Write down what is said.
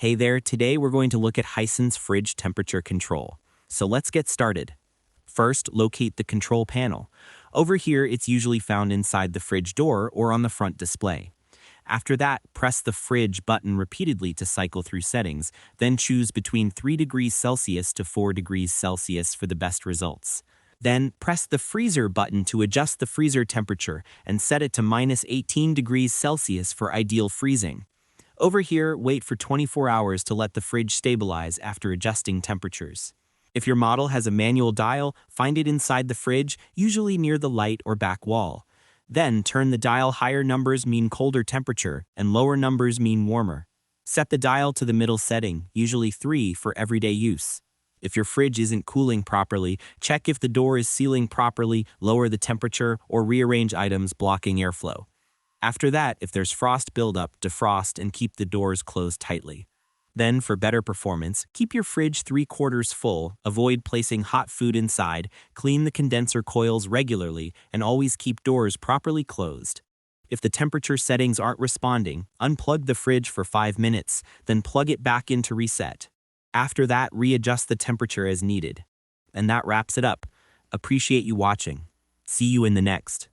Hey there, today we're going to look at Hisense Fridge temperature control. So let's get started. First, locate the control panel. Over here, it's usually found inside the fridge door or on the front display. After that, press the fridge button repeatedly to cycle through settings, then choose between 3 degrees Celsius to 4 degrees Celsius for the best results. Then, press the freezer button to adjust the freezer temperature and set it to -18 degrees Celsius for ideal freezing. Over here, wait for 24 hours to let the fridge stabilize after adjusting temperatures. If your model has a manual dial, find it inside the fridge, usually near the light or back wall. Then turn the dial. Higher numbers mean colder temperature, and lower numbers mean warmer. Set the dial to the middle setting, usually 3 for everyday use. If your fridge isn't cooling properly, check if the door is sealing properly, lower the temperature, or rearrange items blocking airflow. After that, if there's frost buildup, defrost and keep the doors closed tightly. Then, for better performance, keep your fridge 3/4 full, avoid placing hot food inside, clean the condenser coils regularly, and always keep doors properly closed. If the temperature settings aren't responding, unplug the fridge for 5 minutes, then plug it back in to reset. After that, readjust the temperature as needed. And that wraps it up. Appreciate you watching. See you in the next.